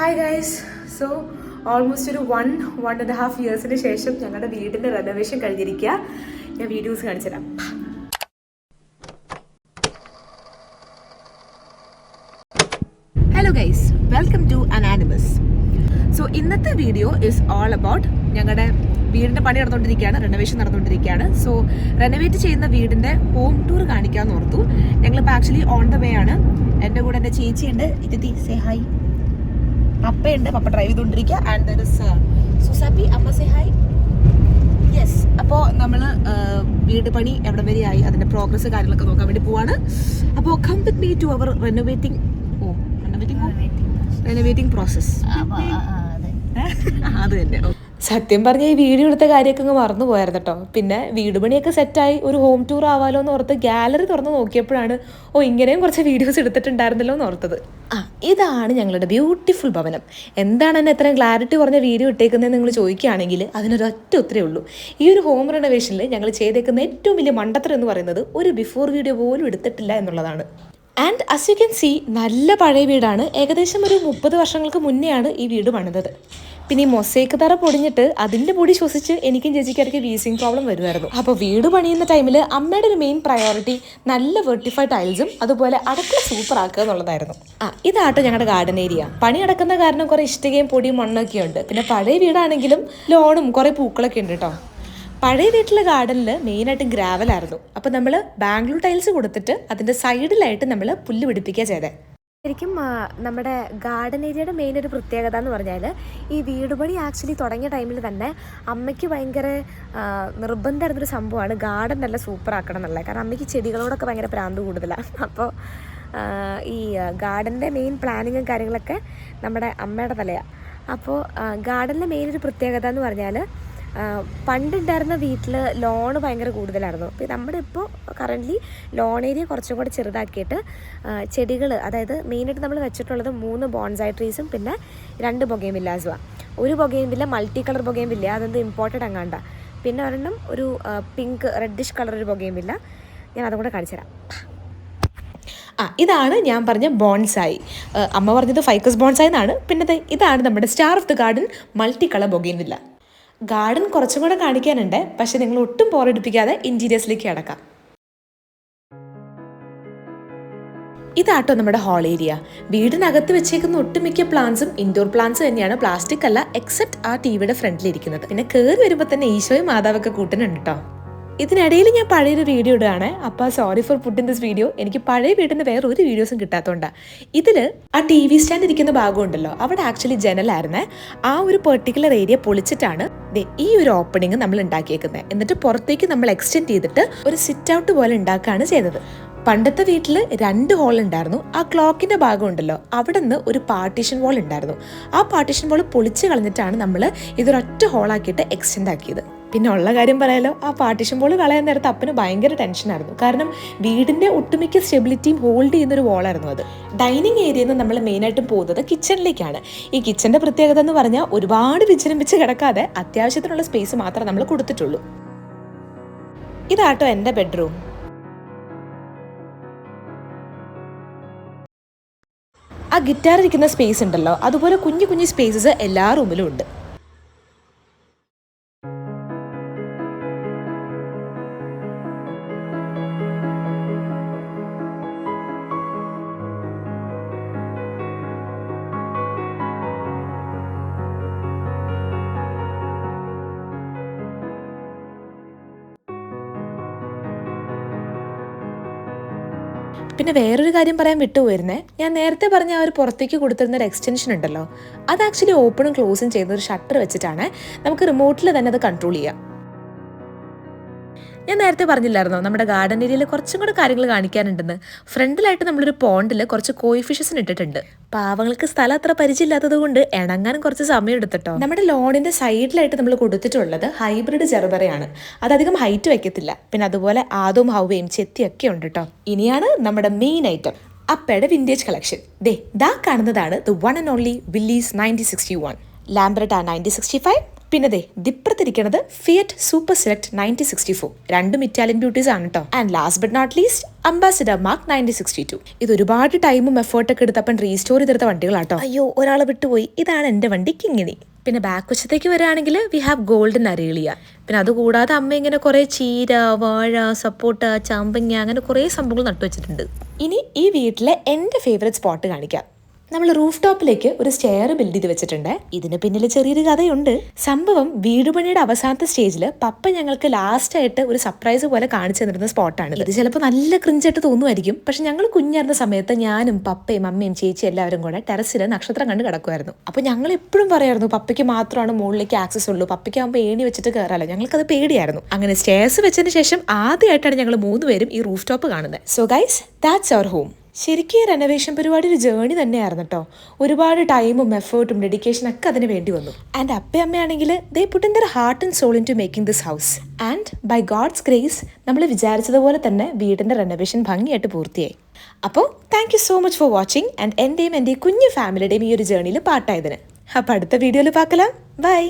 Hi guys. So almost ഒരു 1.5 ഇയേഴ്സിന് ശേഷം ഞങ്ങളുടെ വീടിൻ്റെ റെനോവേഷൻ കഴിഞ്ഞിരിക്കുക. ഞാൻ വീഡിയോസ് കാണിച്ചുതരാം. Hello guys, welcome to Anonymous. So ഇന്നത്തെ വീഡിയോ ഇസ് ഓൾ അബൌട്ട് ഞങ്ങളുടെ വീടിൻ്റെ പണി നടന്നുകൊണ്ടിരിക്കുകയാണ്, റെനോവേഷൻ നടന്നുകൊണ്ടിരിക്കുകയാണ്. സോ റെനോവേറ്റ് ചെയ്യുന്ന വീടിൻ്റെ ഹോം ടൂർ കാണിക്കാമെന്ന് ഓർത്തു. ഞങ്ങളിപ്പോൾ ആക്ച്വലി ഓൺ ദ വേ ആണ്. എൻ്റെ കൂടെ എൻ്റെ ചേച്ചിയുണ്ട്, ഇത്തി സേ ഹായ്. പപ്പയുണ്ട്, പപ്പ ഡ്രൈവ് ചെയ്തുകൊണ്ടിരിക്കുക. ആൻഡ് ദർ ഇസ് സുസാപ്പി. അമ്മ സേ ഹായ്. യെസ്. അപ്പോൾ നമ്മൾ വീട് പണി എവിടെ വരെയായി, അതിൻ്റെ പ്രോഗ്രസ് കാര്യങ്ങളൊക്കെ നോക്കാൻ വേണ്ടി പോവാണ്. അപ്പോൾ come with me to our renovating process. അത് തന്നെ. സത്യം പറഞ്ഞ ഈ വീഡിയോ എടുത്ത കാര്യമൊക്കെ അങ്ങ് മറന്നു പോയായിരുന്നു കേട്ടോ. പിന്നെ വീട് പണിയൊക്കെ സെറ്റായി ഒരു ഹോം ടൂർ ആവാലോ എന്ന് ഓർത്ത് ഗാലറി തുറന്ന് നോക്കിയപ്പോഴാണ് ഇങ്ങനെയും കുറച്ച് വീഡിയോസ് എടുത്തിട്ടുണ്ടായിരുന്നല്ലോ എന്ന് ഓർത്തത്. ഇതാണ് ഞങ്ങളുടെ ബ്യൂട്ടിഫുൾ ഭവനം. എന്താണ് എന്നെ എത്രയും ക്ലാരിറ്റി കുറഞ്ഞ വീഡിയോ ഇട്ടേക്കുന്നതെന്ന് നിങ്ങൾ ചോദിക്കുകയാണെങ്കിൽ അതിനൊരൊറ്റ ഉത്തരേ ഉള്ളൂ. ഈ ഒരു ഹോം റെനോവേഷനിൽ ഞങ്ങൾ ചെയ്തേക്കുന്ന ഏറ്റവും വലിയ മണ്ടത്തരം എന്ന് പറയുന്നത് ഒരു ബിഫോർ വീഡിയോ പോലും എടുത്തിട്ടില്ല എന്നുള്ളതാണ്. And as you can see, നല്ല പഴയ വീടാണ്. ഏകദേശം ഒരു 30 വർഷങ്ങൾക്ക് മുന്നെയാണ് ഈ വീട് പണിതത്. പിന്നെ ഈ മൊസൈക്ക് തറ പൊടിഞ്ഞിട്ട് അതിൻ്റെ പൊടി ശ്വസിച്ച് എനിക്കും ചേച്ചിക്കാർക്ക് വീസിങ് പ്രോബ്ലം വരുമായിരുന്നു. അപ്പോൾ വീട് പണിയുന്ന ടൈമിൽ അമ്മയുടെ ഒരു മെയിൻ പ്രയോറിറ്റി നല്ല വെർട്ടിഫൈഡ് ടൈൽസും അതുപോലെ അടുക്കള സൂപ്പർ ആക്കുക എന്നുള്ളതായിരുന്നു. ഇതാട്ടോ ഞങ്ങളുടെ ഗാർഡൻ ഏരിയ. പണി നടക്കുന്ന കാരണം കുറേ ഇഷ്ടികയും പൊടിയും മണ്ണൊക്കെ ഉണ്ട്. പിന്നെ പഴയ വീടാണെങ്കിലും ലോണും കുറേ പൂക്കളൊക്കെ ഉണ്ട് കേട്ടോ. പഴയ വീട്ടിലെ ഗാർഡനിൽ മെയിനായിട്ട് ഗ്രാവലായിരുന്നു. അപ്പോൾ നമ്മൾ ബാംഗ്ലൂർ ടൈൽസ് കൊടുത്തിട്ട് അതിൻ്റെ സൈഡിലായിട്ട് നമ്മൾ പുല്ല് പിടിപ്പിക്കുക ചെയ്തത്. ശരിക്കും നമ്മുടെ ഗാർഡൻ ഏരിയയുടെ മെയിൻ ഒരു പ്രത്യേകത എന്ന് പറഞ്ഞാൽ ഈ വീട് പണി ആക്ച്വലി തുടങ്ങിയ ടൈമിൽ തന്നെ അമ്മയ്ക്ക് ഭയങ്കര നിർബന്ധമായിരുന്നൊരു സംഭവമാണ് ഗാർഡൻ നല്ല സൂപ്പർ ആക്കണം എന്നുള്ളത്. കാരണം അമ്മയ്ക്ക് ചെടികളോടൊക്കെ ഭയങ്കര പ്രാന്ത് കൂടുതലാണ്. അപ്പോൾ ഈ ഗാർഡൻ്റെ മെയിൻ പ്ലാനിങ്ങും കാര്യങ്ങളൊക്കെ നമ്മുടെ അമ്മയുടെ തലയാണ്. അപ്പോൾ ഗാർഡനിലെ മെയിൻ ഒരു പ്രത്യേകത എന്ന് പറഞ്ഞാൽ പണ്ടുണ്ടായിരുന്ന വീട്ടിൽ ലോണ് ഭയങ്കര കൂടുതലായിരുന്നു. അപ്പോൾ നമ്മുടെ ഇപ്പോൾ കറൻ്റ്ലി ലോൺ ഏരിയ കുറച്ചും കൂടെ ചെറുതാക്കിയിട്ട് ചെടികൾ, അതായത് മെയിനായിട്ട് നമ്മൾ വെച്ചിട്ടുള്ളത് 3 ബോൺസായി ട്രീസും പിന്നെ 2 ബൊഗെയിൻ വില്ലാസുമാണ്. ഒരു ബൊഗെയിൻ വില്ല മൾട്ടി കളർ ബൊഗെയിൻ വില്ല, അതെന്ത് ഇമ്പോർട്ടഡ് അങ്ങാണ്ട. പിന്നെ ഒരെണ്ണം ഒരു പിങ്ക് റെഡിഷ് കളർ ഒരു ബൊഗെയിൻ വില്ല. ഞാൻ അതും കൂടെ കാണിച്ചു തരാം. ഇതാണ് ഞാൻ പറഞ്ഞ ബോൺസായി. അമ്മ പറഞ്ഞത് ഫൈക്കസ് ബോൺസായി എന്നാണ്. പിന്നെ ഇതാണ് നമ്മുടെ star of the garden multi colour bougainvillea. Garden കുറച്ചും കൂടെ കാണിക്കാനുണ്ട്, പക്ഷെ നിങ്ങൾ ഒട്ടും പോറടിപ്പിക്കാതെ ഇൻറ്റീരിയേഴ്സിലേക്ക് കിടക്കാം. ഇതാട്ടോ നമ്മുടെ ഹാൾ ഏരിയ. വീടിനകത്ത് വെച്ചേക്കുന്ന ഒട്ടുമിക്ക പ്ലാന്റ്സും ഇൻഡോർ പ്ലാന്റ്സ് തന്നെയാണ്, പ്ലാസ്റ്റിക് അല്ല, എക്സെപ്റ്റ് ആ ടിവിയുടെ ഫ്രണ്ടിലിരിക്കുന്നത്. പിന്നെ കയറി വരുമ്പോൾ തന്നെ ഈശോയും മാതാവൊക്കെ കൂട്ടുന്നുണ്ട് കേട്ടോ. ഇതിനിടയിൽ ഞാൻ പഴയൊരു വീഡിയോ ഇടുകയാണ്. അപ്പോൾ sorry for putting this video. എനിക്ക് പഴയ വീടിൻ്റെ വേറെ ഒരു വീഡിയോസും കിട്ടാത്തതുകൊണ്ടാണ്. ഇതിൽ ആ ടി വി സ്റ്റാൻഡ് ഇരിക്കുന്ന ഭാഗം ഉണ്ടല്ലോ, അവിടെ ആക്ച്വലി ജനലായിരുന്നേ. ആ ഒരു പെർട്ടിക്കുലർ ഏരിയ പൊളിച്ചിട്ടാണ് ഈ ഒരു ഓപ്പണിങ് നമ്മൾ ഉണ്ടാക്കിയേക്കുന്നത്. എന്നിട്ട് പുറത്തേക്ക് നമ്മൾ എക്സ്റ്റെൻഡ് ചെയ്തിട്ട് ഒരു സിറ്റ് ഔട്ട് പോലെ ഉണ്ടാക്കുകയാണ് ചെയ്തത്. പണ്ടത്തെ വീട്ടിൽ 2 ഹോൾ ഉണ്ടായിരുന്നു. ആ ക്ലോക്കിൻ്റെ ഭാഗം ഉണ്ടല്ലോ, അവിടെ നിന്ന് ഒരു പാർട്ടീഷൻ വാൾ ഉണ്ടായിരുന്നു. ആ പാർട്ടീഷൻ വാൾ പൊളിച്ച് കളഞ്ഞിട്ടാണ് നമ്മൾ ഇതൊരൊറ്റ ഹോളാക്കിയിട്ട് എക്സ്റ്റെൻഡ് ആക്കിയത്. പിന്നെ ഉള്ള കാര്യം പറയാലോ, ആ പാർട്ടീഷൻ വാൾ കളയാൻ നേരത്ത് അപ്പന് ഭയങ്കര ടെൻഷനായിരുന്നു. കാരണം വീടിൻ്റെ ഒട്ടുമിക്ക സ്റ്റെബിലിറ്റിയും ഹോൾഡ് ചെയ്യുന്നൊരു വാളായിരുന്നു അത്. ഡൈനിങ് ഏരിയയിൽ നിന്ന് നമ്മൾ മെയിനായിട്ടും പോകുന്നത് കിച്ചണിലേക്കാണ്. ഈ കിച്ചൻ്റെ പ്രത്യേകത എന്ന് പറഞ്ഞാൽ ഒരുപാട് വിജൃംഭിച്ച് കിടക്കാതെ അത്യാവശ്യത്തിനുള്ള സ്പേസ് മാത്രമേ നമ്മൾ കൊടുത്തിട്ടുള്ളൂ. ഇതാട്ടോ എൻ്റെ ബെഡ്റൂം. ആ ഗിറ്റാർ ഇരിക്കുന്ന സ്പേസ് ഉണ്ടല്ലോ, അതുപോലെ കുഞ്ഞു കുഞ്ഞു സ്പേസസ് എല്ലാ റൂമിലും ഉണ്ട്. പിന്നെ വേറൊരു കാര്യം പറയാൻ വിട്ടുപോയിരുന്നേ. ഞാൻ നേരത്തെ പറഞ്ഞ ആ ഒരു പുറത്തേക്ക് കൊടുത്തിരുന്ന ഒരു എക്സ്റ്റൻഷൻ ഉണ്ടല്ലോ, അത് ആക്ച്വലി ഓപ്പണും ക്ലോസും ചെയ്യുന്ന ഒരു ഷട്ടർ വെച്ചിട്ടാണ് നമുക്ക് റിമോട്ടിൽ തന്നെ അത് കൺട്രോൾ ചെയ്യാം. ഞാൻ നേരത്തെ പറഞ്ഞില്ലായിരുന്നോ നമ്മുടെ ഗാർഡൻ ഏരിയയിൽ കുറച്ചും കൂടെ കാര്യങ്ങൾ കാണിക്കാനുണ്ടെന്ന്. ഫ്രണ്ടിലായിട്ട് നമ്മളൊരു പോണ്ടിൽ കുറച്ച് കോയി ഫിഷസിന് ഇട്ടിട്ടുണ്ട്. പാവങ്ങൾക്ക് സ്ഥലം അത്ര പരിചയമില്ലാത്തത് കൊണ്ട് ഇണങ്ങാനും കുറച്ച് സമയം എടുത്തിട്ടോ. നമ്മുടെ ലോണിന്റെ സൈഡിലായിട്ട് നമ്മൾ കൊടുത്തിട്ടുള്ളത് ഹൈബ്രിഡ് ചെറുപറയാണ്. അതധികം ഹൈറ്റ് വെക്കത്തില്ല. പിന്നെ അതുപോലെ ആദവും ഹൗവയും ചെത്തിയൊക്കെ ഉണ്ട് കേട്ടോ. ഇനിയാണ് നമ്മുടെ മെയിൻ ഐറ്റം, അപ്പയുടെ വിന്റേജ് കളക്ഷൻ. ദാ കാണുന്നതാണ് the one and only Willys 9061, Lambretta 9065, പിന്നെ ദേ ദിപ്പുറത്തിരിക്കുന്നത് ഫിയറ്റ് സൂപ്പർ സെലക്ട് 9064. രണ്ടും ഇറ്റാലിയൻ ബ്യൂട്ടീസ് ആണ് കേട്ടോ. And last but not least Ambassador mark 9062. ഇത് ഒരുപാട് ടൈമും എഫേർട്ടൊക്കെ എടുത്തപ്പം റീസ്റ്റോർ ചെയ്തെടുത്ത വണ്ടികളാട്ടോ. അയ്യോ, ഒരാളെ വിട്ടുപോയി. ഇതാണ് എൻ്റെ വണ്ടി കിങ്ങിണി. പിന്നെ ബാക്ക് വശത്തേക്ക് വരികയാണെങ്കിൽ വി ഹാവ് ഗോൾഡൻ അരേളിയ. പിന്നെ അതുകൂടാതെ അമ്മ ഇങ്ങനെ കുറേ ചീര, വാഴ, സപ്പോട്ട, ചാമ്പങ്ങ അങ്ങനെ കുറേ സംഭവങ്ങൾ നട്ടുവെച്ചിട്ടുണ്ട്. ഇനി ഈ വീട്ടിലെ എൻ്റെ ഫേവറേറ്റ് സ്പോട്ട് കാണിക്കാം. നമ്മൾ റൂഫ് ടോപ്പിലേക്ക് ഒരു സ്റ്റെയർ ബിൽഡ് ചെയ്ത് വെച്ചിട്ടുണ്ട്. ഇതിന് പിന്നിൽ ചെറിയൊരു കഥയുണ്ട്. സംഭവം വീടുപണിയുടെ അവസാനത്തെ സ്റ്റേജിൽ പപ്പ ഞങ്ങൾക്ക് ലാസ്റ്റ് ആയിട്ട് ഒരു സർപ്രൈസ് പോലെ കാണിച്ചു തന്നിരുന്ന സ്പോട്ടാണ്. ഇത് ചിലപ്പോൾ നല്ല ക്രിഞ്ചായിട്ട് തോന്നുമായിരിക്കും, പക്ഷെ ഞങ്ങൾ കുഞ്ഞായിരുന്ന സമയത്ത് ഞാനും പപ്പയും അമ്മയും ചേച്ചി എല്ലാവരും കൂടെ ടെറസിൽ നക്ഷത്രം കണ്ട് കിടക്കുമായിരുന്നു. അപ്പോൾ ഞങ്ങൾ എപ്പോഴും പറയായിരുന്നു പപ്പയ്ക്ക് മാത്രമാണ് മുകളിലേക്ക് ആക്സസ് ഉള്ളൂ, പപ്പയ്ക്കാകുമ്പോൾ ഏണി വെച്ചിട്ട് കയറാലോ. ഞങ്ങൾക്കത് പേടിയായിരുന്നു. അങ്ങനെ സ്റ്റെയർസ് വെച്ചതിന് ശേഷം ആദ്യമായിട്ടാണ് ഞങ്ങൾ 3 പേരും ഈ റൂഫ് ടോപ്പ് കാണുന്നത്. So guys, that's our home. ശരിക്കും റെനോവേഷൻ പരിപാടി ഒരു ജേണി തന്നെയായിരുന്നു കേട്ടോ. ഒരുപാട് ടൈമും എഫേർട്ടും ഡെഡിക്കേഷനൊക്കെ അതിന് വേണ്ടി വന്നു. ആൻഡ് അമ്മയാണെങ്കിൽ they put in their heart and soul into making this house. And by God's grace നമ്മൾ വിചാരിച്ചതുപോലെ തന്നെ വീടിൻ്റെ റെനോവേഷൻ ഭംഗിയായിട്ട് പൂർത്തിയായി. അപ്പോൾ thank you so much for watching and എൻ്റെ കുഞ്ഞു ഫാമിലിയുടെയും ഈ ഒരു ജേണിയിൽ പാട്ടായതിന്. അപ്പോൾ അടുത്ത വീഡിയോയിൽ பார்க்கலாம். ബൈ.